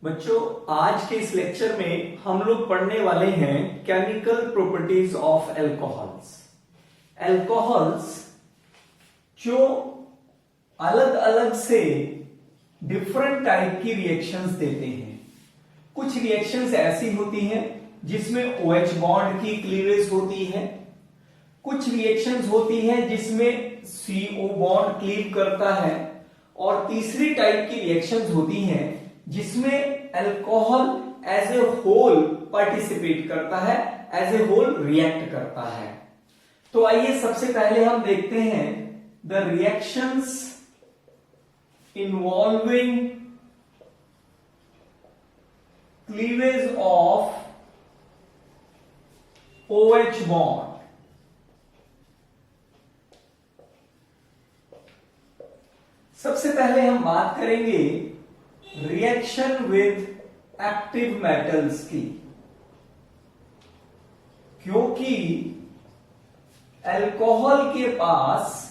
बच्चों, आज के इस लेक्चर में हम लोग पढ़ने वाले हैं chemical properties of alcohols. Alcohols जो अलग अलग से डिफरेंट टाइप की रिएक्शंस देते हैं। कुछ रिएक्शंस ऐसी होती हैं जिसमें OH बॉन्ड की क्लीवेज होती है, कुछ रिएक्शंस होती हैं जिसमें CO बॉन्ड क्लीव करता है, और तीसरी टाइप की रिएक्शंस होती हैं जिसमें alcohol as a whole participate करता है, एज ए होल रिएक्ट करता है। तो आइए सबसे पहले हम देखते हैं the reactions involving cleavage of OH bond. सबसे पहले हम बात करेंगे रिएक्शन विद एक्टिव मेटल्स की, क्योंकि अल्कोहल के पास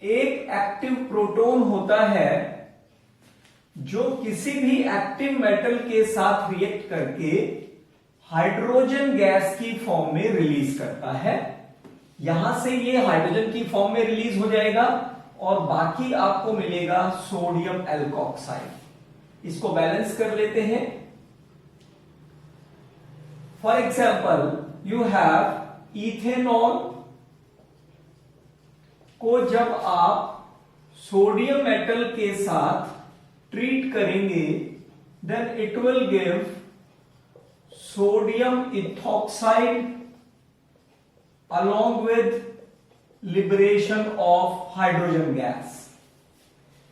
एक एक्टिव प्रोटॉन होता है जो किसी भी एक्टिव मेटल के साथ रिएक्ट करके हाइड्रोजन गैस की फॉर्म में रिलीज करता है। यहां से ये हाइड्रोजन की फॉर्म में रिलीज हो जाएगा और बाकी आपको मिलेगा सोडियम एल्कोक्साइड। इसको बैलेंस कर लेते हैं। For example you have ethanol को जब आप सोडियम मेटल के साथ ट्रीट करेंगे then it will give sodium ethoxide along with liberation of hydrogen gas.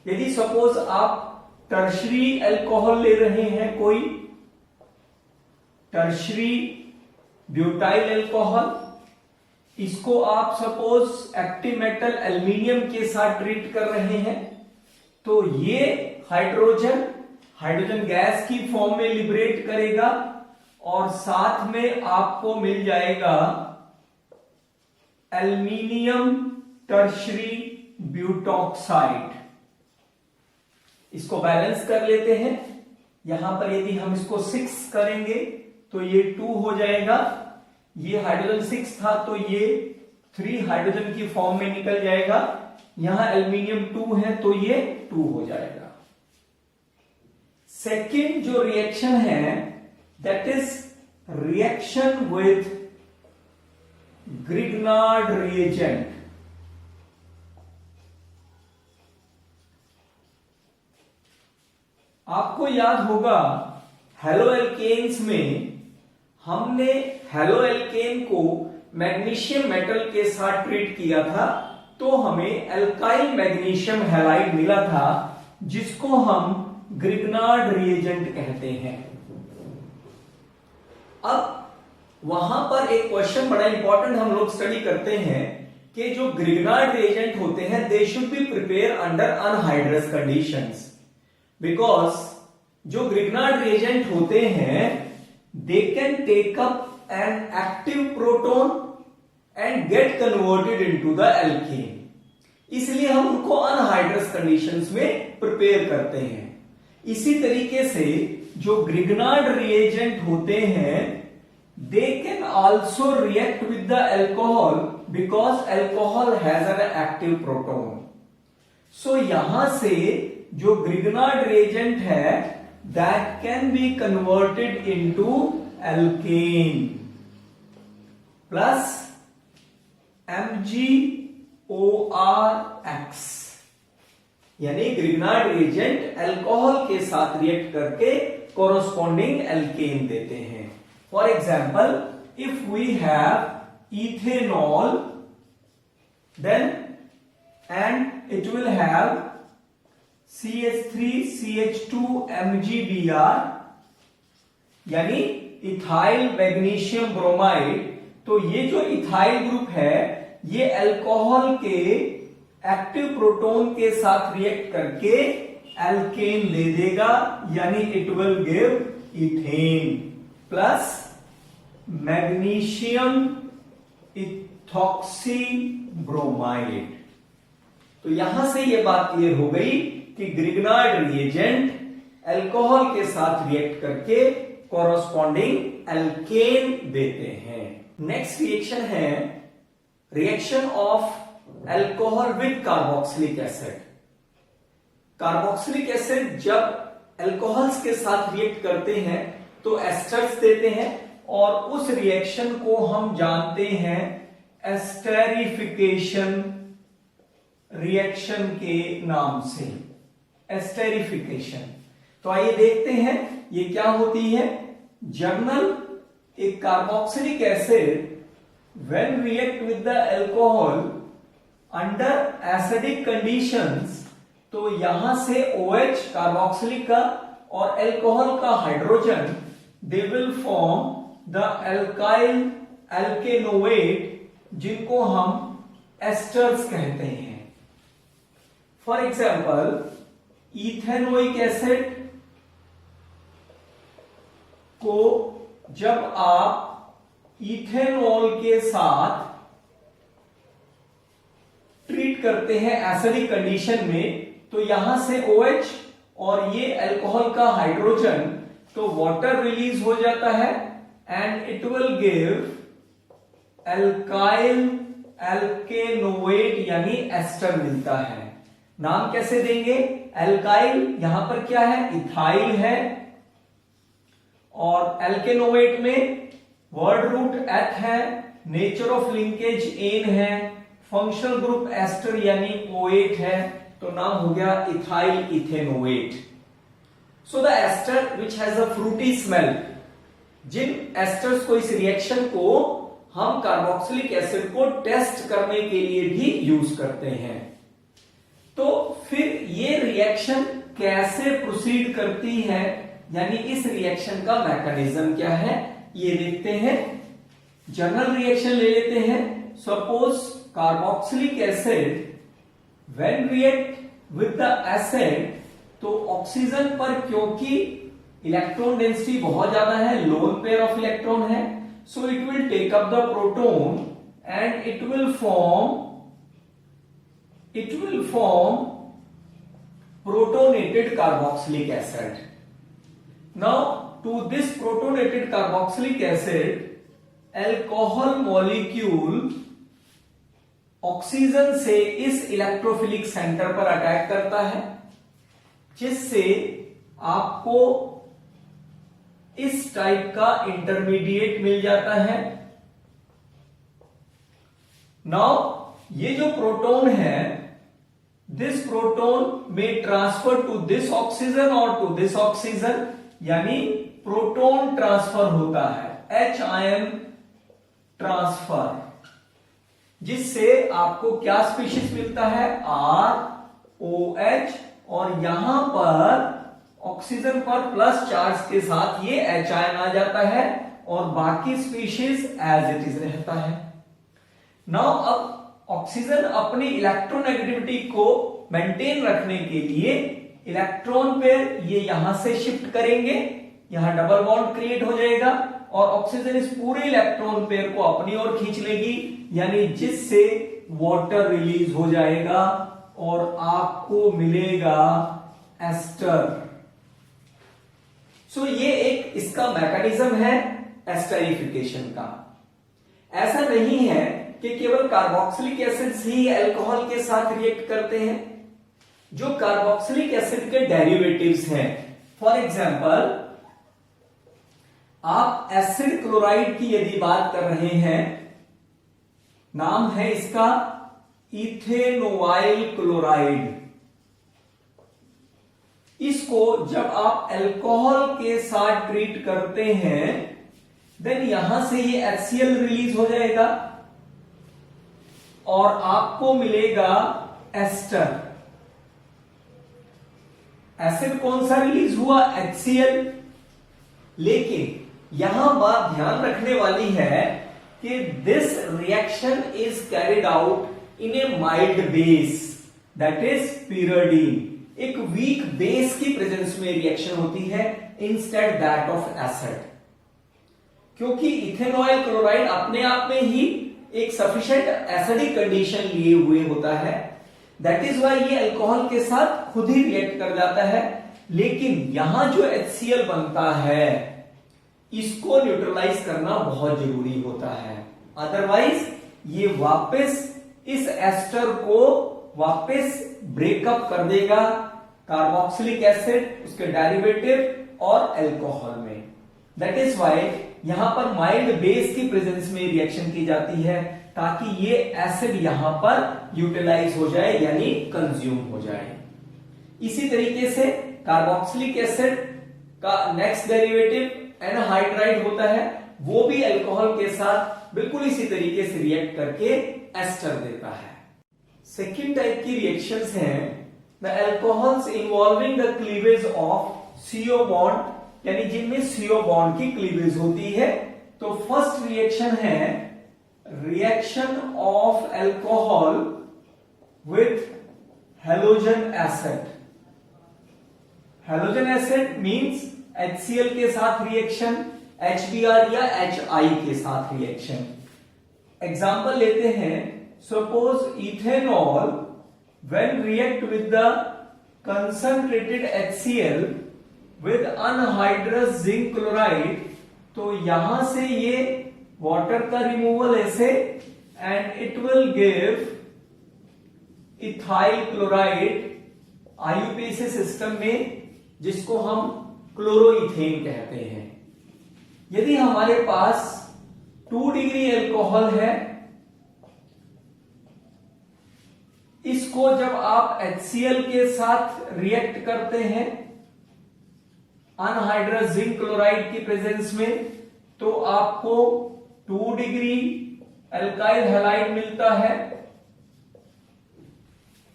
यदि सपोज आप टर्शरी अल्कोहल ले रहे हैं, कोई टर्शरी ब्यूटाइल अल्कोहल, इसको आप सपोज एक्टिव मेटल एल्यूमिनियम के साथ ट्रीट कर रहे हैं, तो ये हाइड्रोजन गैस की फॉर्म में लिबरेट करेगा और साथ में आपको मिल जाएगा एल्यूमिनियम टर्शरी ब्यूटॉक्साइड। इसको बैलेंस कर लेते हैं। यहां पर यदि हम इसको 6 करेंगे तो ये 2 हो जाएगा। ये हाइड्रोजन 6 था तो ये 3 हाइड्रोजन की फॉर्म में निकल जाएगा। यहां एल्यूमिनियम 2 है तो ये 2 हो जाएगा। सेकेंड जो रिएक्शन है that is reaction with Grignard reagent. आपको याद होगा हेलोएल्केन्स में हमने हेलोएल्केन को मैग्नीशियम मेटल के साथ ट्रीट किया था, तो हमें अल्काइल मैग्नीशियम हैलाइड मिला था जिसको हम ग्रिग्नार्ड रिएजेंट कहते हैं। अब वहां पर एक क्वेश्चन बड़ा इंपॉर्टेंट हम लोग स्टडी करते हैं कि जो ग्रिग्नार्ड रिएजेंट होते हैं they should be prepare under anhydrous conditions, because जो ग्रिग्नार्ड रिएजेंट होते हैं they can take up an active proton and get converted into the alkane. इसलिए हम उनको अनहाइड्रस कंडीशंस में प्रिपेयर करते हैं। इसी तरीके से जो ग्रिग्नार्ड रिएजेंट होते हैं they can also react with the alcohol because alcohol has an active proton. So यहां से जो ग्रिग्नार्ड रिएजेंट है that can be converted into alkane plus MgORX, यानी ग्रिग्नार्ड रिएजेंट अल्कोहल के साथ रिएक्ट करके कोरोस्पोंडिंग एल्केन देते हैं। For example, if we have ethanol, then and it will have CH3CH2 MgBr, यानी इथाइल मैग्नीशियम ब्रोमाइड। तो ये जो इथाइल ग्रुप है ये अल्कोहल के एक्टिव प्रोटॉन के साथ रिएक्ट करके एल्केन दे देगा, यानी it will give ethane plus magnesium ethoxy bromide. तो यहां से यह बात क्लियर हो गई कि ग्रिग्नार्ड रिएजेंट अल्कोहल के साथ रिएक्ट करके कॉरस्पॉन्डिंग एल्केन देते हैं। नेक्स्ट रिएक्शन है reaction of alcohol with carboxylic acid. Carboxylic acid जब अल्कोहल्स के साथ रिएक्ट करते हैं तो एस्टर्स देते हैं और उस रिएक्शन को हम जानते हैं एस्टेरिफिकेशन रिएक्शन के नाम से। एस्टेरिफिकेशन, तो आइए देखते हैं ये क्या होती है। जर्नल एक carboxylic acid when react with the alcohol under acidic conditions, तो यहां से OH कार्बोक्सिलिक का और अल्कोहल का hydrogen they will form the alkyl alkanoate जिनको हम एस्टर्स कहते हैं। फॉर एग्जाम्पल इथेनोइक एसिड को जब आप इथेनॉल के साथ ट्रीट करते हैं एसिडिक कंडीशन में, तो यहां से OH और ये अल्कोहल का हाइड्रोजन, तो वाटर रिलीज हो जाता है and it will give alkyl alkanoate यानी एस्टर मिलता है। नाम कैसे देंगे? अल्काइल यहां पर क्या है? इथाइल है, और एल्केनोएट में वर्ड रूट एथ है, नेचर ऑफ लिंकेज एन है, फंक्शनल ग्रुप एस्टर यानी OH है, तो नाम हो गया ethyl ethanoate. So the ester which has a fruity smell, जिन एस्टर्स को, इस रिएक्शन को हम कार्बोक्सिलिक एसिड को टेस्ट करने के लिए भी यूज करते हैं। तो फिर ये रिएक्शन कैसे प्रोसीड करती है, यानी इस रिएक्शन का मैकेनिज्म क्या है, ये देखते हैं। जनरल रिएक्शन ले लेते हैं। Suppose carboxylic acid when react with the acid, तो ऑक्सीजन पर क्योंकि इलेक्ट्रॉन डेंसिटी बहुत ज्यादा है, लोन पेयर ऑफ इलेक्ट्रॉन है, so it will take up the proton and it will form protonated carboxylic acid. Now to this protonated carboxylic acid, alcohol molecule oxygen से इस electrophilic centre पर attack करता है, जिससे आपको इस टाइप का इंटरमीडिएट मिल जाता है। नाउ ये जो प्रोटॉन है, दिस प्रोटॉन में ट्रांसफर टू दिस ऑक्सीजन और टू दिस ऑक्सीजन, यानी प्रोटॉन ट्रांसफर होता है, H आयन ट्रांसफर, जिससे आपको क्या स्पीशीज मिलता है? ROH, और यहां पर ऑक्सीजन पर प्लस चार्ज के साथ ये H आयन आ जाता है और बाकी स्पीशीज एज इट इज रहता है। नाउ अब ऑक्सीजन अपनी इलेक्ट्रोनेगेटिविटी को मेंटेन रखने के लिए इलेक्ट्रॉन पेयर ये यहां से शिफ्ट करेंगे, यहां डबल बॉन्ड क्रिएट हो जाएगा और ऑक्सीजन इस पूरे इलेक्ट्रॉन पेयर को अपनी ओर खींच लेगी, यानी जिससे वाटर रिलीज हो जाएगा और आपको मिलेगा एस्टर। सो ये एक इसका मैकेनिज्म है एस्टरिफिकेशन का। ऐसा नहीं है कि केवल कार्बोक्सिलिक एसिड्स ही अल्कोहल के साथ रिएक्ट करते हैं। जो कार्बोक्सिलिक एसिड के डेरिवेटिव्स हैं, फॉर एग्जांपल आप एसिड क्लोराइड की यदि बात कर रहे हैं, नाम है इसका इथेनोइल क्लोराइड, इसको जब आप अल्कोहल के साथ ट्रीट करते हैं, देन यहां से ये HCl रिलीज हो जाएगा और आपको मिलेगा एस्टर। एसिड कौन सा रिलीज हुआ? HCl। लेकिन यहां बात ध्यान रखने वाली है कि this reaction is carried out in A mild base, that is pyridine। एक वीक बेस की प्रेजेंस में रिएक्शन होती है इंस्टेड दैट ऑफ एसिड, क्योंकि इथेनॉइल क्लोराइड अपने आप में ही एक सफिशिएंट एसिडिक कंडीशन लिए हुए होता है। दैट इज वाई ये अल्कोहल के साथ खुद ही रिएक्ट कर जाता है लेकिन यहां जो HCl बनता है इसको न्यूट्रलाइज करना बहुत जरूरी होता है, अदरवाइज ये वापस इस एस्टर को वापस ब्रेकअप कर देगा कार्बोक्सिलिक एसिड, उसके डेरिवेटिव और अल्कोहल में। दैट इज वाई यहां पर माइल्ड बेस की प्रेजेंस में रिएक्शन की जाती है ताकि ये एसिड यहां पर यूटिलाइज हो जाए यानी कंज्यूम हो जाए। इसी तरीके से कार्बोक्सिलिक एसिड का नेक्स्ट डेरिवेटिव एनहाइड्राइड होता है, वो भी अल्कोहल के साथ बिल्कुल इसी तरीके से रिएक्ट करके एस्टर देता है। सेकेंड टाइप की रिएक्शंस हैं the alcohols involving the cleavage of CO bond, यानी जिनमें CO बॉन्ड की क्लीवेज होती है। तो फर्स्ट रिएक्शन है reaction of alcohol with halogen acid. Halogen acid means HCl के साथ रिएक्शन, HBr या HI के साथ रिएक्शन। एग्जाम्पल लेते हैं, suppose ethanol when react with the concentrated HCl with anhydrous zinc chloride, तो यहां से ये वाटर का रिमूवल ऐसे and it will give ethyl chloride IUPAC system में, जिसको हम क्लोरोइथेन कहते हैं। यदि हमारे पास 2 डिग्री अल्कोहल है, इसको जब आप HCl के साथ रिएक्ट करते हैं अनहाइड्रस जिंक क्लोराइड की प्रेजेंस में, तो आपको 2 डिग्री अल्काइल हैलाइड मिलता है।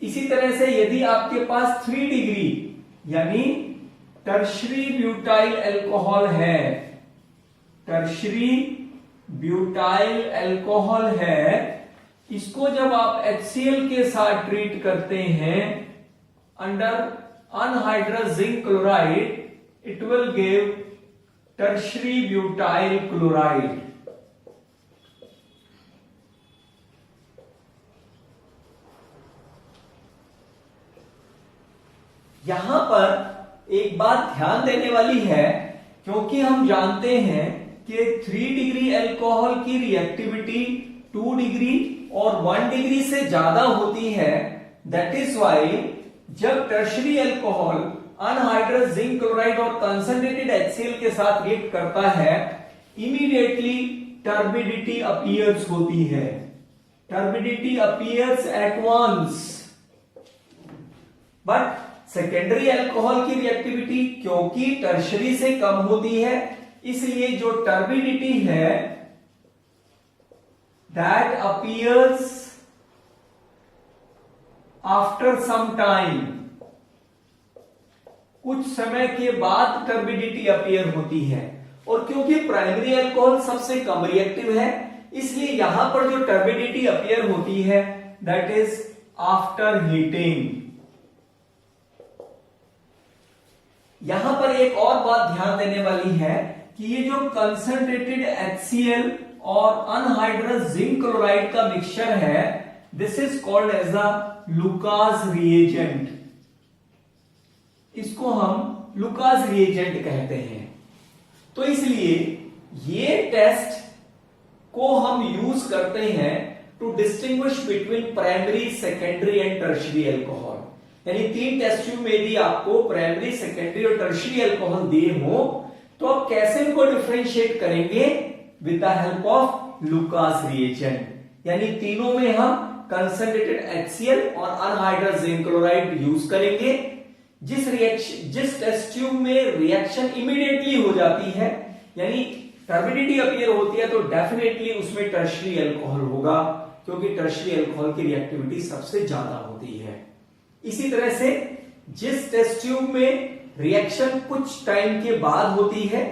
इसी तरह से यदि आपके पास 3 डिग्री यानी टर्शरी ब्यूटाइल अल्कोहल है, टर्शरी ब्यूटाइल अल्कोहल है, इसको जब आप HCl के साथ ट्रीट करते हैं under anhydrous zinc chloride, it will give tertiary butyl chloride. यहां पर एक बात ध्यान देने वाली है, क्योंकि हम जानते हैं कि 3 डिग्री अल्कोहल की रिएक्टिविटी 2 डिग्री और 1 डिग्री से ज्यादा होती है। दैट इज वाई जब tertiary alcohol anhydrous zinc chloride और कंसंट्रेटेड HCl के साथ रिएक्ट करता है, इमीडिएटली टर्बिडिटी अपीयर्स होती है, turbidity appears at once. But secondary alcohol की रिएक्टिविटी क्योंकि टर्शरी से कम होती है, इसलिए जो टर्बिडिटी है that appears after some time, कुछ समय के बाद टर्बिडिटी अपीयर होती है। और क्योंकि प्राइमरी अल्कोहल सबसे कम रिएक्टिव है, इसलिए यहां पर जो टर्बिडिटी अपीयर होती है दैट इज आफ्टर हीटिंग। यहां पर एक और बात ध्यान देने वाली है कि ये जो कंसंट्रेटेड HCl और अनहाइड्रस जिंक क्लोराइड का मिक्सचर है, this is called as a Lucas reagent. इसको हम लुकास रिएजेंट कहते हैं। तो इसलिए ये टेस्ट को हम यूज करते हैं to distinguish between primary, secondary and tertiary alcohol. यानी 3 टेस्ट ट्यूब में यदि आपको प्राइमरी, सेकेंडरी और टर्शियरी अल्कोहल दिए हो, तो आप कैसे इनको डिफरेंशिएट करेंगे? With the help of Lucas reagent. यानी तीनों में हम कंसंट्रेटेड HCl और अनहाइड्रस जिंक क्लोराइड यूज करेंगे। जिस टेस्ट ट्यूब में रिएक्शन इमीडिएटली हो जाती है, यानी टर्बिडिटी अपीयर होती है, तो डेफिनेटली उसमें टर्शियरी अल्कोहल होगा, क्योंकि टर्शियरी अल्कोहल की रिएक्टिविटी सबसे ज्यादा होती है। इसी तरह से जिस टेस्ट ट्यूब में रिएक्शन कुछ टाइम के बाद होती है,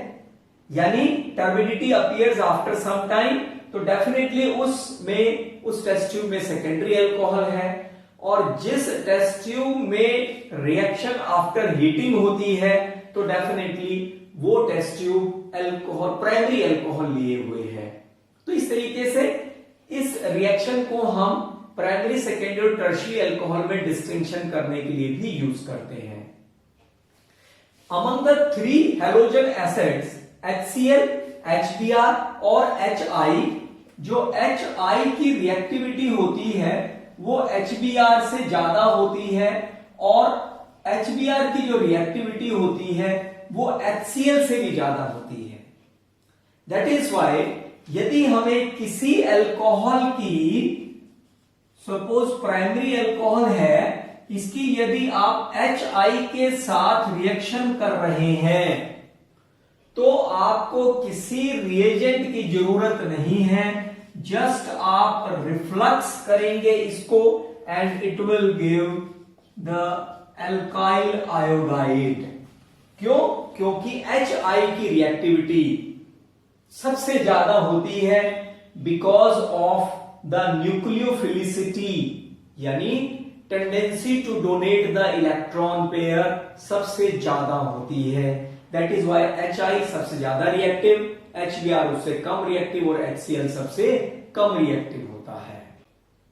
यानी turbidity appears after some time, तो डेफिनेटली उस टेस्ट ट्यूब में सेकेंडरी अल्कोहल है। और जिस टेस्ट ट्यूब में रिएक्शन आफ्टर हीटिंग होती है, तो डेफिनेटली वो test tube alcohol, primary alcohol लिए हुए है। तो इस तरीके से इस रिएक्शन को हम प्राइमरी, सेकेंडरी और टर्शियरी अल्कोहल में डिस्टिंक्शन करने के लिए भी यूज करते हैं। among the three halogen acids HCl, HBr और HI, जो HI की रिएक्टिविटी होती है वो HBr से ज्यादा होती है और HBr की जो रिएक्टिविटी होती है वो HCl से भी ज्यादा होती है। दैट इज वाई यदि हमें किसी अल्कोहल की, सपोज प्राइमरी अल्कोहल है, इसकी यदि आप HI के साथ रिएक्शन कर रहे हैं तो आपको किसी रिएजेंट की जरूरत नहीं है, जस्ट आप रिफ्लक्स करेंगे इसको and it will give the alkyl iodide. क्यों? क्योंकि HI की रिएक्टिविटी सबसे ज्यादा होती है बिकॉज ऑफ द न्यूक्लियोफिलिसिटी, यानी tendency to donate the electron pair सबसे ज्यादा होती है। दैट इज वाई HI सबसे ज्यादा रिएक्टिव, HBr उससे कम रिएक्टिव और HCl सबसे कम रिएक्टिव होता है।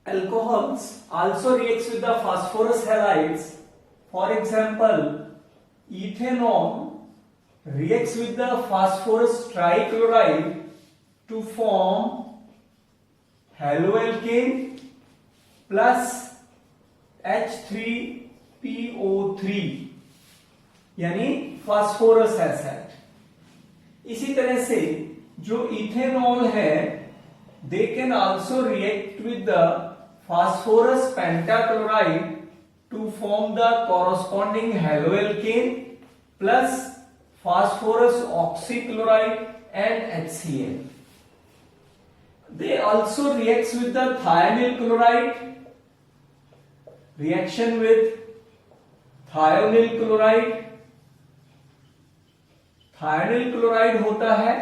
Alcohols also reacts with the phosphorus halides. For example, ethanol reacts with the phosphorus trichloride to form haloalkane plus H3PO3 यानी फास्फोरस एसिड। इसी तरह से जो इथेनॉल है they can also react with the phosphorus pentachloride to form the corresponding haloalkane plus phosphorus oxychloride and HCl. They also reacts with the thionyl chloride. Reaction with thionyl chloride. Thionyl chloride होता है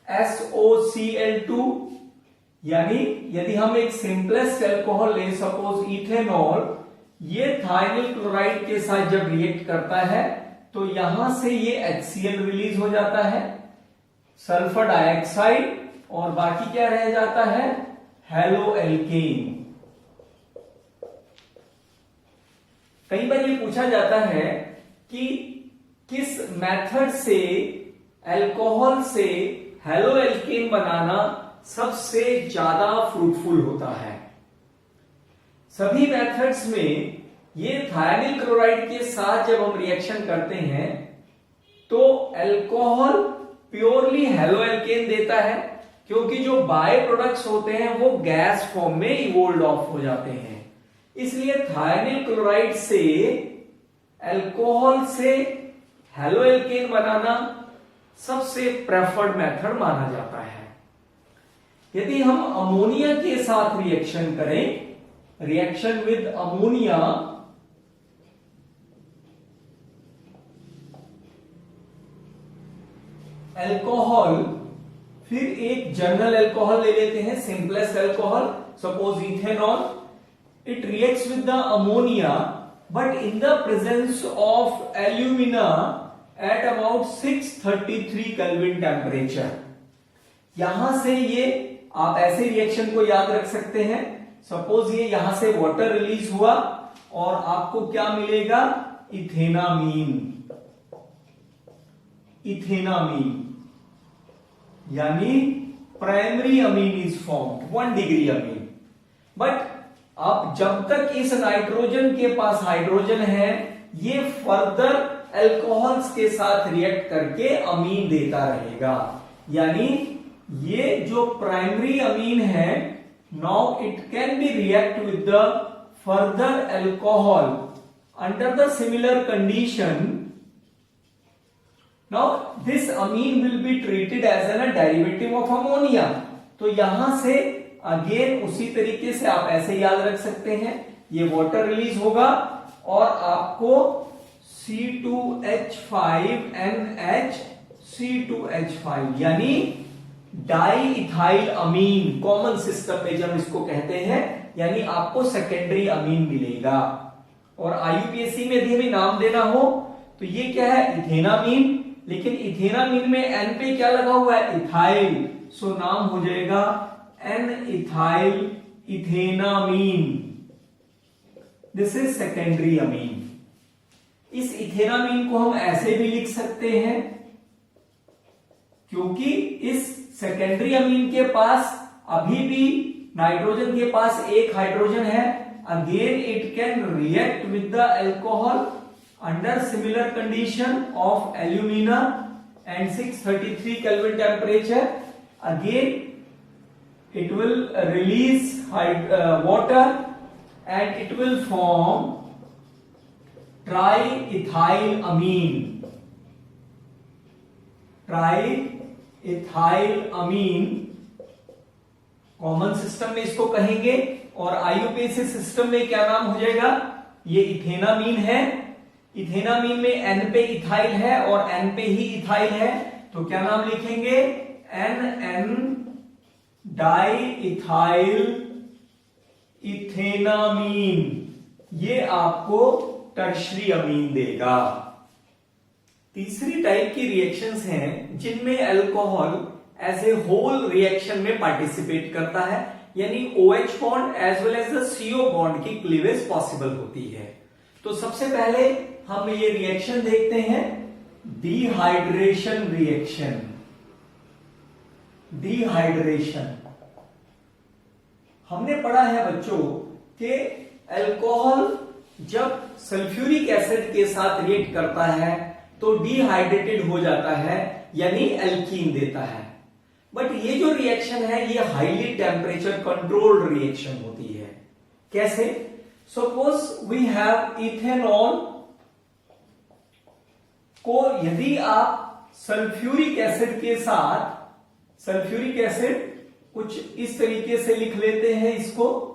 SOCl2, यानी यदि हम एक simplest alcohol ले, suppose ethanol, ये thionyl chloride के साथ जब रिएक्ट करता है तो यहां से ये HCl रिलीज हो जाता है, सल्फर डाइऑक्साइड, और बाकी क्या रह जाता है, हेलोएल्केन। कई बार ये पूछा जाता है कि किस मेथड से अल्कोहल से हेलोएल्केन बनाना सबसे ज्यादा फ्रूटफुल होता है। सभी मेथड्स में ये थायनिल क्लोराइड के साथ जब हम रिएक्शन करते हैं तो अल्कोहल प्योरली हेलोएल्केन देता है, क्योंकि जो बाय प्रोडक्ट्स होते हैं वो गैस फॉर्म में इवोल्व ऑफ हो जाते हैं। इसलिए थायनिल क्लोराइड से अल्कोहल से हेलोएल्केन बनाना सबसे प्रेफर्ड मेथड माना जाता है। यदि हम अमोनिया के साथ रिएक्शन करें, रिएक्शन विद अमोनिया, अल्कोहल, फिर एक जनरल अल्कोहल ले लेते हैं, simplest alcohol, suppose ethanol, it reacts with the ammonia but in the presence of alumina at about 633 Kelvin temperature। यहां से ये आप ऐसे रिएक्शन को याद रख सकते हैं, सपोज ये यहां से वाटर रिलीज हुआ और आपको क्या मिलेगा, इथेनामीन। इथेनामीन यानी primary amine is formed, 1 degree amine. But अब जब तक इस नाइट्रोजन के पास हाइड्रोजन है, ये फर्दर अल्कोहल्स के साथ रिएक्ट करके अमीन देता रहेगा। यानी ये जो प्राइमरी अमीन है, now it can be react with the further alcohol under the similar condition. Now this amine will be treated as an derivative of ammonia. तो यहां से अगेन उसी तरीके से आप ऐसे याद रख सकते हैं, ये वाटर रिलीज होगा और आपको C2H5NH C2H5 यानी डाई इथाइल अमीन, कॉमन सिस्टम में जब इसको कहते हैं, यानी आपको सेकेंडरी अमीन मिलेगा। और IUPAC में यदि हमें नाम देना हो तो ये क्या है, इथेनामीन, लेकिन इथेनामीन में N पे क्या लगा हुआ है, इथाइल, सो नाम हो जाएगा N-ethyl ethanamine. This is secondary amine. इस इथेनामीन को हम ऐसे भी लिख सकते हैं, क्योंकि इस सेकेंडरी अमीन के पास अभी भी नाइट्रोजन के पास एक हाइड्रोजन है. Again it can react with the alcohol under similar condition of alumina and 633 kelvin temperature. Again it will release water and it will form triethylamine. Triethylamine common system में इसको कहेंगे, और आईयूपीएसी सिस्टम में क्या नाम हो जाएगा? ये इथेनामीन है. इथेनामीन में एन पे इथाइल है और एन पे ही इथाइल है, तो क्या नाम लिखेंगे? N di ethyl ethanamine. ये आपको टर्शरी अमीन देगा. तीसरी टाइप की रिएक्शंस हैं जिनमें alcohol as a whole reaction में पार्टिसिपेट करता है, यानी OH bond as well as the CO bond की क्लीवेज पॉसिबल होती है. तो सबसे पहले हम ये रिएक्शन देखते हैं, डिहाइड्रेशन रिएक्शन. डिहाइड्रेशन हमने पढ़ा है बच्चों कि अल्कोहल जब सल्फ्यूरिक एसिड के साथ रिएक्ट करता है तो डिहाइड्रेटेड हो जाता है, यानी एल्कीन देता है. बट ये जो रिएक्शन है ये हाईली टेम्परेचर कंट्रोल्ड रिएक्शन होती है. कैसे? सपोज वी हैव इथेनॉल को यदि आप सल्फ्यूरिक एसिड के साथ, सल्फ्यूरिक एसिड कुछ इस तरीके से लिख लेते हैं इसको,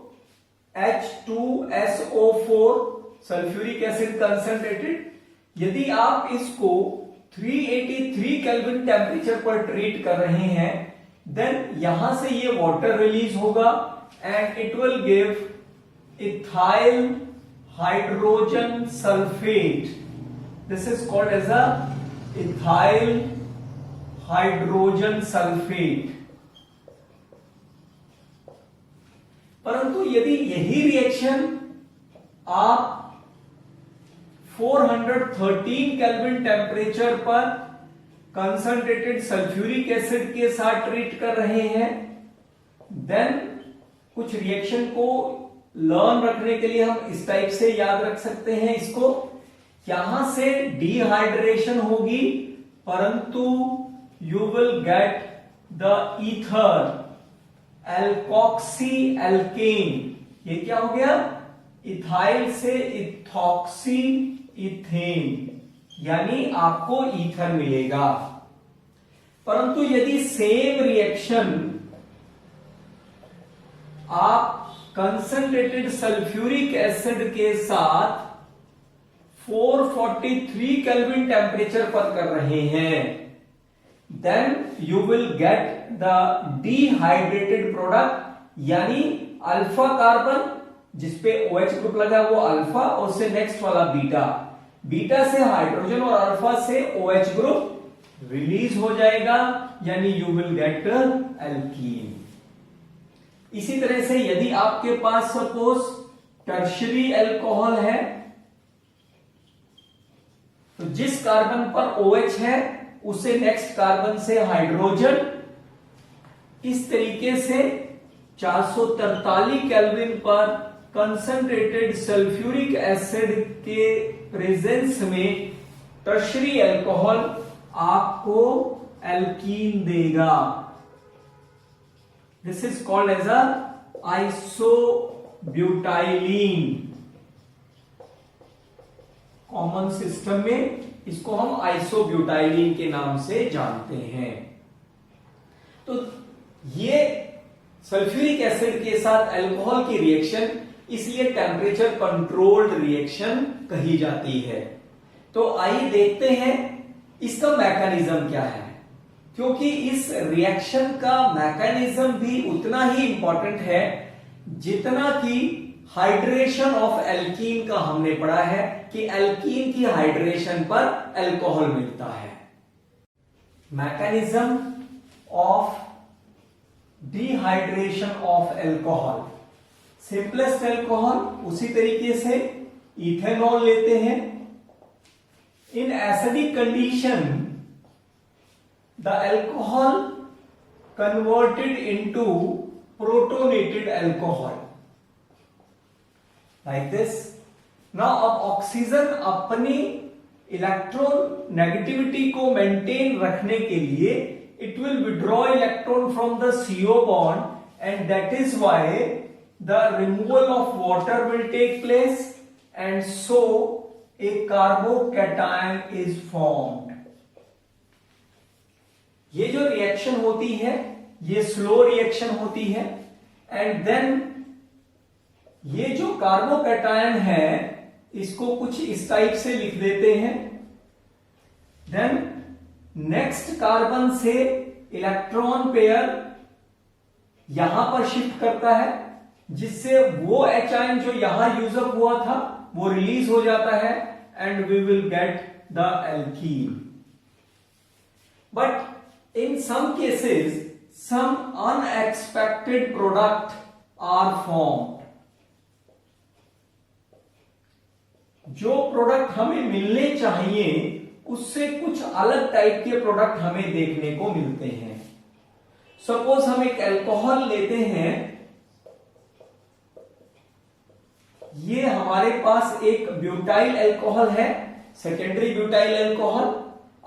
H2SO4 सल्फ्यूरिक एसिड कंसंट्रेटेड. यदि आप इसको 383 केल्विन टेम्परेचर पर ट्रीट कर रहे हैं, देन यहां से ये वाटर रिलीज होगा and it will give ethyl hydrogen sulphate. This is called as a ethyl hydrogen sulphate. परंतु यदि यही रिएक्शन आप 413 केल्विन टेम्परेचर पर कंसंट्रेटेड सल्फ्यूरिक एसिड के साथ ट्रीट कर रहे हैं, देन कुछ रिएक्शन को लर्न रखने के लिए हम इस टाइप से याद रख सकते हैं इसको. यहां से डिहाइड्रेशन होगी, परंतु you will get the ether alkoxy alkane. ये क्या हो गया? इथाइल से इथॉक्सी इथेन, यानी आपको ईथर मिलेगा. परंतु यदि सेम रिएक्शन आप कंसंट्रेटेड सल्फ्यूरिक एसिड के साथ 443 केल्विन टेम्परेचर पर कर रहे हैं, then you will get the dehydrated product, यानी अल्फा कार्बन जिसपे OH ग्रुप लगा वो अल्फा, और उससे नेक्स्ट वाला बीटा. बीटा से हाइड्रोजन और अल्फा से OH ग्रुप रिलीज हो जाएगा, यानी यू विल गेट एल्कीन. इसी तरह से यदि आपके पास सपोज टर्शरी अल्कोहल है, तो जिस कार्बन पर OH है उसे नेक्स्ट कार्बन से हाइड्रोजन, इस तरीके से 443 केल्विन पर कंसंट्रेटेड सल्फ्यूरिक एसिड के प्रेजेंस में टर्शरी अल्कोहल आपको एल्कीन देगा. This is called as a isobutylene. Common system में इसको हम आइसोब्यूटाइलीन के नाम से जानते हैं. तो ये सल्फ्यूरिक एसिड के साथ अल्कोहल की रिएक्शन इसलिए टेम्परेचर कंट्रोल्ड रिएक्शन कही जाती है. तो आइए देखते हैं इसका मैकेनिज्म क्या है, क्योंकि इस रिएक्शन का मैकेनिज्म भी उतना ही इंपॉर्टेंट है जितना कि हाइड्रेशन ऑफ एल्कीन का हमने पढ़ा है कि एल्कीन की हाइड्रेशन पर अल्कोहल मिलता है. Mechanism of dehydration of alcohol. Simplest alcohol उसी तरीके से इथेनॉल लेते हैं, condition the alcohol converted into protonated alcohol like this. now अब ऑक्सीजन अपनी इलेक्ट्रॉन नेगेटिविटी को मेंटेन रखने के लिए it will withdraw electron from the CO bond and that is why the removal of water will take place and so a carbocation is formed. ये जो reaction होती है ये स्लो रिएक्शन होती है एंड देन ये जो कार्बोकैटायन है इसको कुछ इस टाइप से लिख देते हैं. देन नेक्स्ट कार्बन से इलेक्ट्रॉन पेयर यहां पर शिफ्ट करता है जिससे वो एच आयन जो यहां यूजअप हुआ था वो रिलीज हो जाता है and we will get the alkene. But in some cases some unexpected product are formed. जो प्रोडक्ट हमें मिलने चाहिए उससे कुछ अलग टाइप के प्रोडक्ट हमें देखने को मिलते हैं. सपोज हम एक अल्कोहल लेते हैं. ये हमारे पास एक ब्यूटाइल अल्कोहल है, secondary butyl alcohol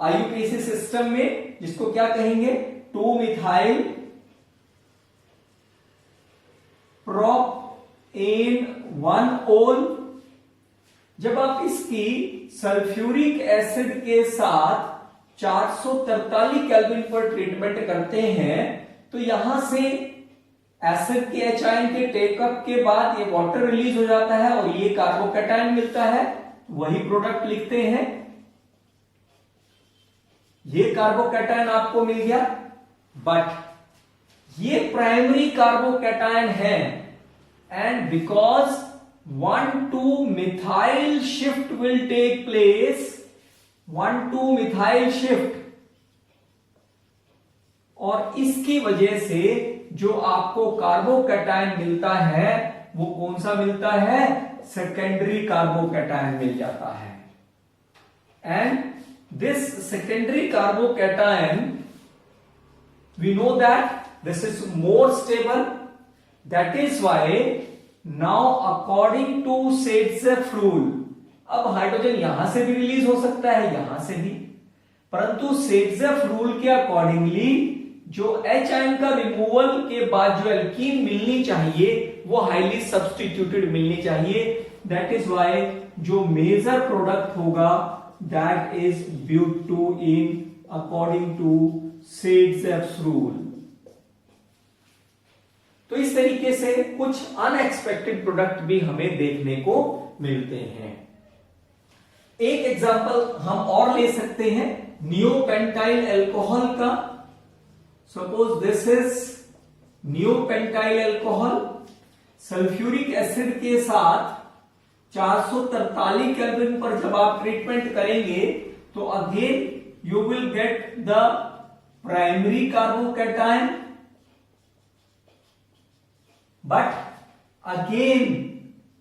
IUPAC system में जिसको क्या कहेंगे 2-मिथाइल प्रोपेन 1-ओल. जब आप इसकी सल्फ्यूरिक एसिड के साथ 443 केल्विन पर ट्रीटमेंट करते हैं तो यहां से एसिड के एच आयन के टेकअप के बाद ये वाटर रिलीज हो जाता है और ये कार्बोकैटायन मिलता है. वही प्रोडक्ट लिखते हैं. ये कार्बोकैटायन आपको मिल गया बट ये प्राइमरी कार्बोकैटायन है and because 1,2-methyl shift will take place. 1,2-methyl shift और इसकी वजह से जो आपको कार्बोकैटायन मिलता है वो कौन सा मिलता है सेकेंडरी कार्बोकैटायन मिल जाता है. And this secondary carbocation we know that this is more stable. That is why now according to Setzeff rule, अब हाइड्रोजन यहां से भी रिलीज हो सकता है यहां से भी, परंतु Setzeff रूल के अकॉर्डिंगली जो एच आयन का रिमूवल के बाद जो एल्कीन मिलनी चाहिए वो हाईली सब्स्टिट्यूटेड मिलनी चाहिए. दैट इज वाई जो मेजर प्रोडक्ट होगा that is butene according to Setzeff rule. तो इस तरीके से कुछ अनएक्सपेक्टेड प्रोडक्ट भी हमें देखने को मिलते हैं. एक एग्जांपल हम और ले सकते हैं नियोपेंटाइल अल्कोहल का. Suppose this is neopentyl alcohol. Sulphuric acid के साथ 443 केल्विन पर जब आप ट्रीटमेंट करेंगे तो again you will get the primary carbocation, but again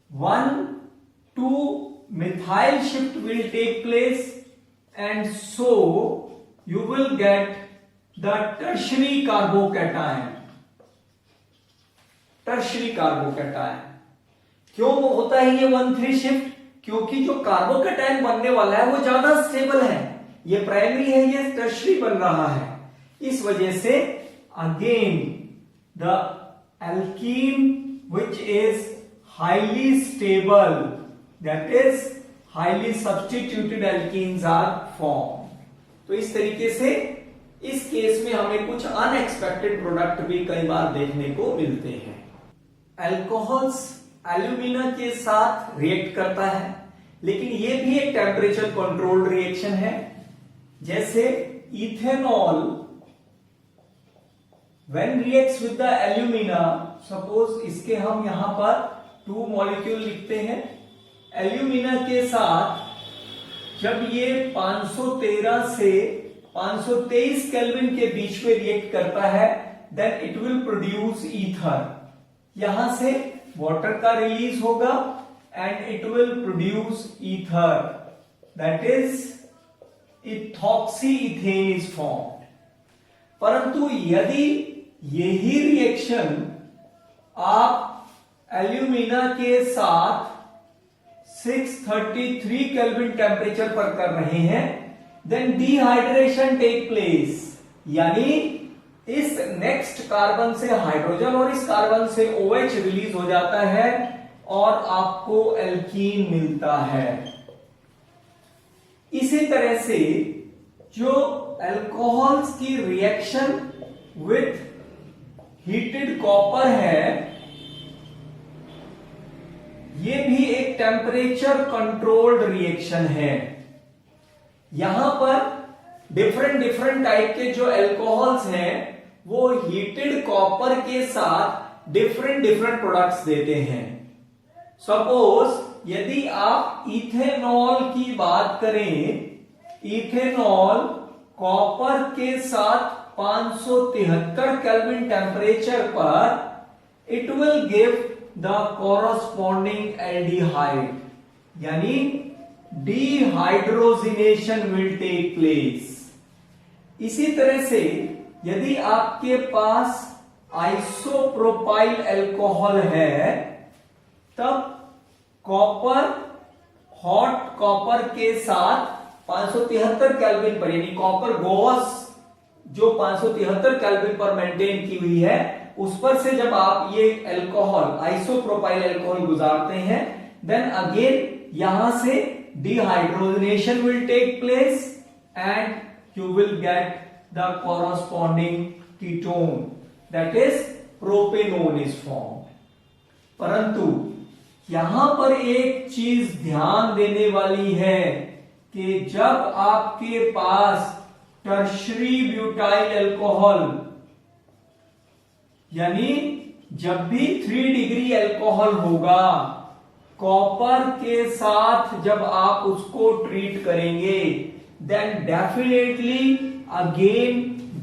1,2-methyl shift will take place and so you will get the tertiary carbocation. tertiary carbocation क्यों होता है ये 1,3 शिफ्ट? क्योंकि जो कार्बोकैटायन बनने वाला है वो ज्यादा स्टेबल है. ये प्राइमरी है ये टर्शरी बन रहा है. इस वजह से again the alkene which is highly stable that is highly substituted alkenes are form. तो इस तरीके से इस केस में हमें कुछ अनएक्सपेक्टेड प्रोडक्ट भी कई बार देखने को मिलते हैं. अल्कोहल्स एल्यूमिना के साथ रिएक्ट करता है लेकिन ये भी एक टेम्परेचर कंट्रोल्ड रिएक्शन है. जैसे ethanol when reacts with the alumina, suppose इसके हम यहां पर 2 मॉलिक्यूल लिखते हैं. एल्यूमिना के साथ जब ये 513 से 523 केल्विन के बीच में रिएक्ट करता है then it will produce ether. यहां से वाटर का रिलीज होगा and it will produce ether. That is ethoxy ethane is formed. परंतु यदि यही रिएक्शन आप एल्यूमिना के साथ 633 केल्विन टेम्परेचर पर कर रहे हैं, देन डिहाइड्रेशन टेक प्लेस, यानी इस नेक्स्ट कार्बन से हाइड्रोजन और इस कार्बन से OH रिलीज हो जाता है और आपको एल्कीन मिलता है। इसी तरह से जो अल्कोहल्स की रिएक्शन विथ हीटेड कॉपर है, ये भी एक टेम्परेचर कंट्रोल्ड रिएक्शन है। यहां पर डिफरेंट टाइप के जो अल्कोहल्स हैं वो हीटेड कॉपर के साथ डिफरेंट प्रोडक्ट्स देते हैं। सपोज यदि आप इथेनॉल की बात करें, इथेनॉल कॉपर के साथ 573 केल्विन टेम्परेचर पर it will give the corresponding aldehyde, यानी डिहाइड्रोजिनेशन विल टेक प्लेस। इसी तरह से यदि आपके पास आइसोप्रोपाइल अल्कोहल है, तब कॉपर, हॉट कॉपर के साथ 573 केल्विन पर, यानी कॉपर गोवस जो 573 केल्विन पर मेंटेन की हुई है, उस पर से जब आप ये अल्कोहल, आइसोप्रोपाइल अल्कोहल गुजारते हैं, देन अगेन यहां से dehydrogenation will take place and you will get the corresponding ketone, that is propanone is formed। परंतु यहां पर एक चीज ध्यान देने वाली है कि जब आपके पास टर्शरी ब्यूटाइल अल्कोहल, यानी जब भी 3 डिग्री अल्कोहल होगा, कॉपर के साथ जब आप उसको ट्रीट करेंगे, then definitely again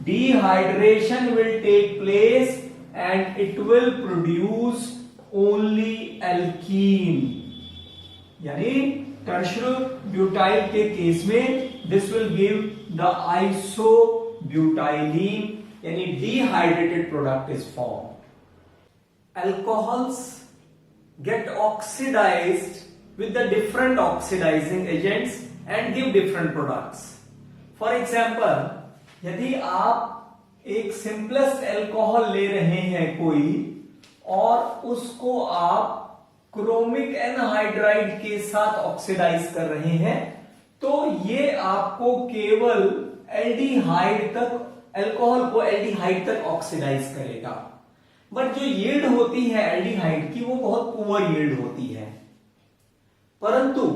dehydration will take place and it will produce only alkene, यानी टर्शरी ब्यूटाइल के केस में this will give the isobutylene, यानी dehydrated product is formed। Alcohols get oxidized with the different oxidizing agents and give different products। For example, यदि आप एक simplest alcohol ले रहे हैं कोई, और उसको आप क्रोमिक एनहाइड्राइड के साथ ऑक्सीडाइज कर रहे हैं, तो ये आपको केवल एल्डिहाइड तक, अल्कोहल को एल्डिहाइड तक ऑक्सीडाइज करेगा। बट जो यील्ड होती है एल्डिहाइड की, वो बहुत पुअर यील्ड होती है। परंतु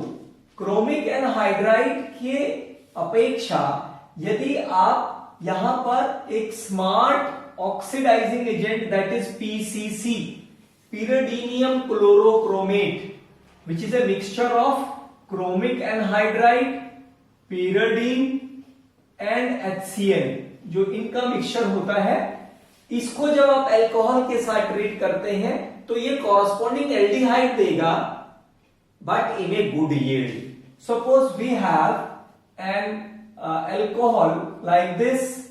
क्रोमिक एनहाइड्राइड के अपेक्षा यदि आप यहां पर एक smart oxidising agent, that is PCC, pyridinium chlorochromate, which is a mixture of chromic anhydride, pyridine and HCl, जो इनका मिक्सचर होता है, इसको जब आप अल्कोहल के साथ ट्रीट करते हैं तो ये कॉरस्पॉन्डिंग एल्डिहाइड देगा, but in a good yield. Suppose we have an alcohol like this।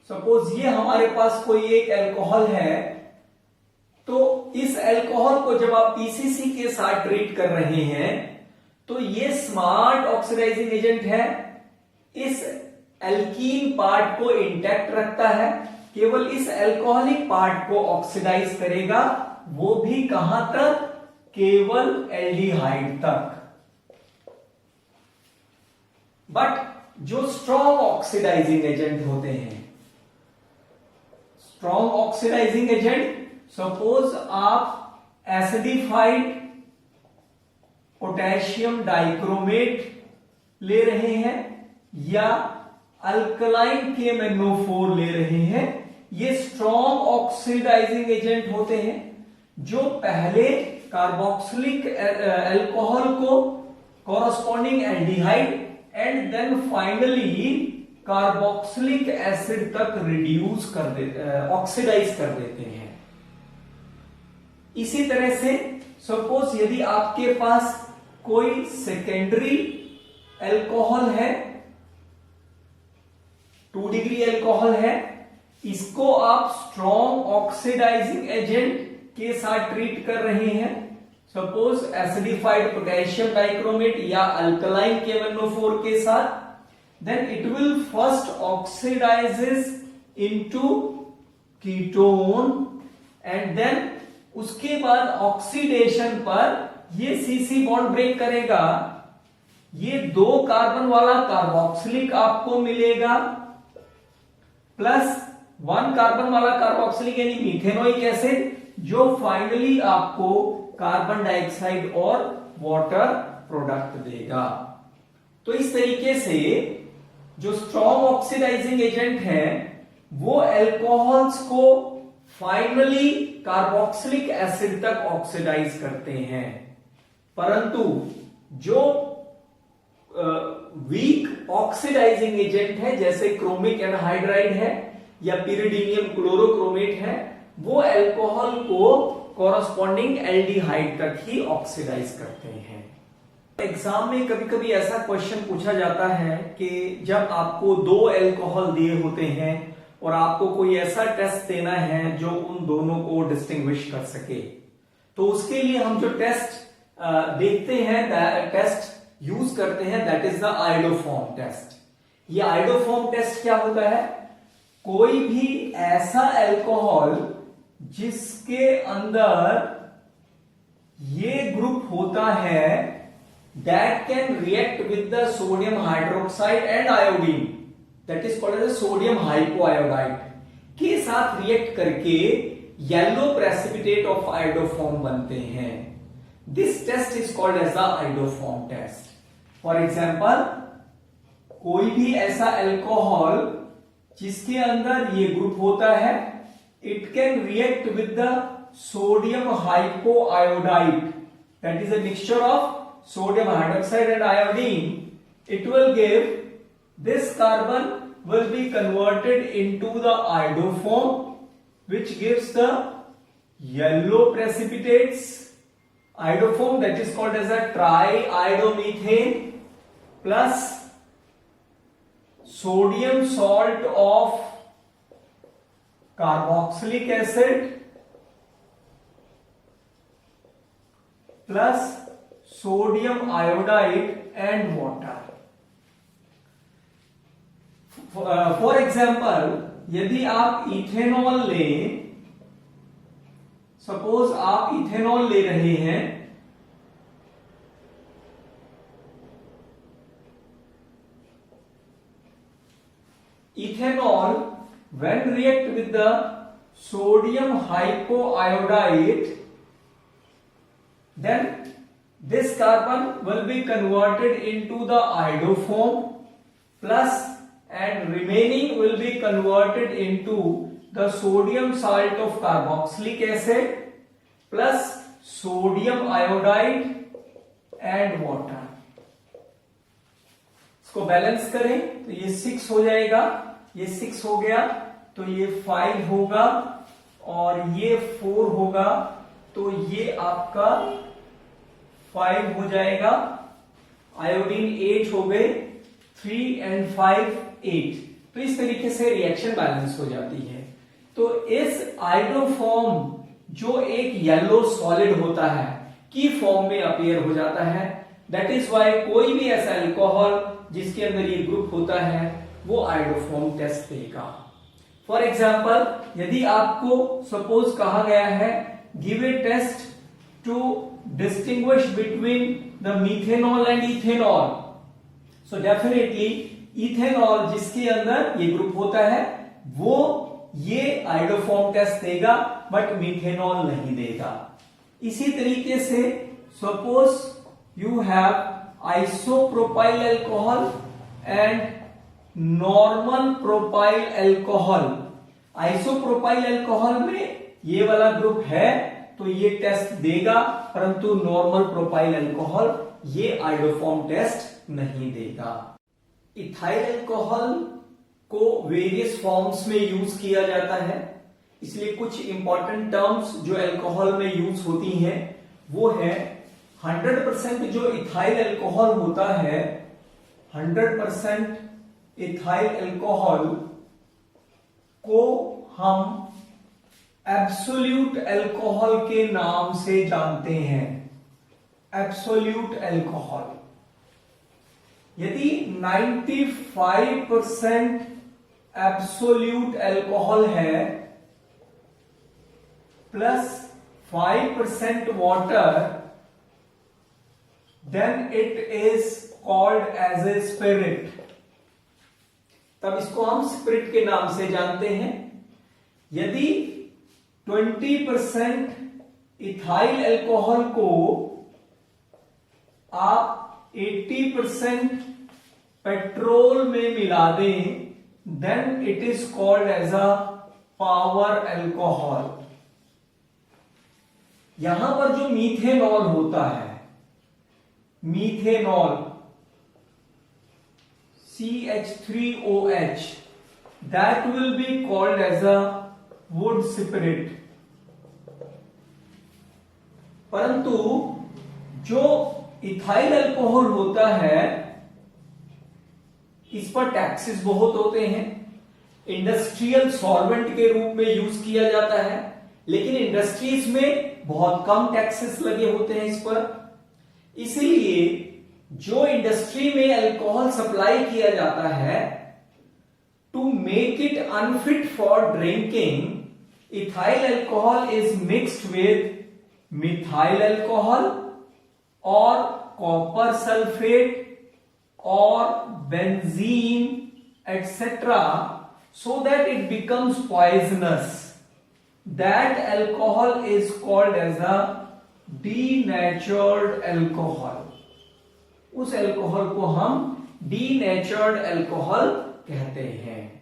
Suppose ये हमारे पास कोई एक अल्कोहल है, तो इस अल्कोहल को जब आप पीसीसी के साथ ट्रीट कर रहे हैं, तो ये स्मार्ट ऑक्सीडाइजिंग एजेंट है, इस एल्कीन पार्ट को इंटैक्ट रखता है, केवल इस अल्कोहलिक पार्ट को ऑक्सीडाइज करेगा, वो भी कहां तक, केवल एल्डिहाइड तक। बट जो स्ट्रॉन्ग ऑक्सीडाइजिंग एजेंट होते हैं, स्ट्रॉन्ग ऑक्सीडाइजिंग एजेंट, सपोज आप एसिडिफाइड पोटेशियम डाइक्रोमेट ले रहे हैं या अल्कलाइन KMnO4 ले रहे हैं, ये स्ट्रॉन्ग ऑक्सीडाइजिंग एजेंट होते हैं, जो पहले कार्बोक्सिलिक अल्कोहल को corresponding aldehyde and then finally carboxylic acid तक रिड्यूस कर देते, ऑक्सीडाइज कर देते हैं। इसी तरह से सपोज यदि आपके पास कोई सेकेंडरी अल्कोहल है, 2 डिग्री अल्कोहल है, इसको आप स्ट्रॉन्ग ऑक्सीडाइजिंग एजेंट के साथ ट्रीट कर रहे हैं, सपोज एसिडिफाइड पोटेशियम डाइक्रोमेट या अल्कलाइन KMnO4 के साथ, then it will first oxidizes into ketone and then उसके बाद ऑक्सीडेशन पर ये CC बॉन्ड ब्रेक करेगा, ये 2 कार्बन वाला कार्बोक्सिलिक आपको मिलेगा प्लस 1 कार्बन वाला कार्बोक्सिलिक यानी मिथेनोइक एसिड, जो फाइनली आपको कार्बन डाइऑक्साइड और वाटर प्रोडक्ट देगा। तो इस तरीके से जो स्ट्रॉन्ग ऑक्सीडाइजिंग एजेंट है वो अल्कोहल्स को फाइनली कार्बोक्सिलिक एसिड तक ऑक्सीडाइज करते हैं, परंतु जो वीक ऑक्सीडाइजिंग एजेंट है जैसे क्रोमिक एनहाइड्राइड है या पिरिडीनियम क्लोरोक्रोमेट है, वो अल्कोहल को कॉरस्पॉन्डिंग एल्डिहाइड तक ही ऑक्सीडाइज करते हैं। एग्जाम में कभी कभी ऐसा क्वेश्चन पूछा जाता है कि जब आपको 2 अल्कोहल दिए होते हैं और आपको कोई ऐसा टेस्ट देना है जो उन दोनों को डिस्टिंग्विश कर सके, तो उसके लिए हम जो टेस्ट देखते हैं, टेस्ट यूज करते हैं, that is the iodoform test. ये आइडोफॉर्म टेस्ट क्या होता है? कोई भी ऐसा अल्कोहल जिसके अंदर ये ग्रुप होता है that can react with the sodium hydroxide and iodine, that is called as a sodium hypoiodide, के साथ रिएक्ट करके येलो प्रेसिपिटेट ऑफ आइडोफॉर्म बनते हैं। This test is called as the iodoform test. For example, कोई भी ऐसा alcohol जिसके अंदर ये ग्रुप होता है, it can react with the sodium hypoiodide, that is a mixture of sodium hydroxide and iodine. It will give, this carbon will be converted into the iodoform, which gives the yellow precipitates iodoform, that is called as a triiodomethane, plus sodium salt of carboxylic acid plus sodium iodide and water. For example, यदि आप ethanol लें, suppose आप ethanol ले रहे हैं, ethanol when react with the sodium hypoiodide, then this carbon will be converted into the iodoform plus and remaining will be converted into the sodium salt of carboxylic acid plus sodium iodide and water। इसको balance करें तो ये 6 हो जाएगा, ये 6 हो गया तो ये 5 होगा और ये 4 होगा, तो ये आपका 5 हो जाएगा, आयोडीन 8 हो गए, 3 and 5 8। तो इस तरीके से रिएक्शन बैलेंस हो जाती है। तो इस आइडोफॉर्म जो एक येलो सॉलिड होता है की फॉर्म में अपीयर हो जाता है, दैट इज वाई कोई भी ऐसा अल्कोहल जिसके अंदर ये ग्रुप होता है वो आइडोफॉर्म टेस्ट देगा। फॉर एग्जाम्पल, यदि आपको सपोज कहा गया है give a test to distinguish between the methanol and ethanol, so definitely ethanol जिसके अंदर ये ग्रुप होता है वो ये आइडोफॉर्म टेस्ट देगा, बट मिथेनॉल नहीं देगा। इसी तरीके से suppose you have isopropyl alcohol and normal propyl alcohol. Isopropyl alcohol में ये वाला ग्रुप है तो ये टेस्ट देगा, परंतु नॉर्मल प्रोपाइल अल्कोहल ये आइडोफॉर्म टेस्ट नहीं देगा। इथाइल अल्कोहल को वेरियस फॉर्म्स में यूज किया जाता है, इसलिए कुछ इंपॉर्टेंट टर्म्स जो अल्कोहल में यूज होती हैं वो है 100% जो इथाइल अल्कोहल होता है, 100% इथाइल अल्कोहल को हम एब्सोल्यूट अल्कोहल के नाम से जानते हैं। एब्सोल्यूट अल्कोहल, यदि 95% एब्सोल्यूट अल्कोहल है plus 5% water, then it is called as a spirit. तब इसको हम स्पिरिट के नाम से जानते हैं। यदि 20% इथाइल अल्कोहल को आप 80% पेट्रोल में मिला दें, then it is called as a power alcohol. यहां पर जो मीथेनॉल होता है, methanol CH3OH, that will be called as a wood spirit। परंतु जो इथाइल अल्कोहल होता है, इस पर टैक्सेस बहुत होते हैं। इंडस्ट्रियल सॉल्वेंट के रूप में यूज किया जाता है, लेकिन इंडस्ट्रीज में बहुत कम टैक्सेस लगे होते हैं इस पर। इसलिए जो इंडस्ट्री में अल्कोहल सप्लाई किया जाता है, to make it unfit for drinking, ethyl alcohol is mixed with methyl alcohol और कॉपर सल्फेट और benzene etcetera, so that it becomes poisonous. That alcohol is called as a denatured alcohol। उस alcohol को हम denatured alcohol कहते हैं।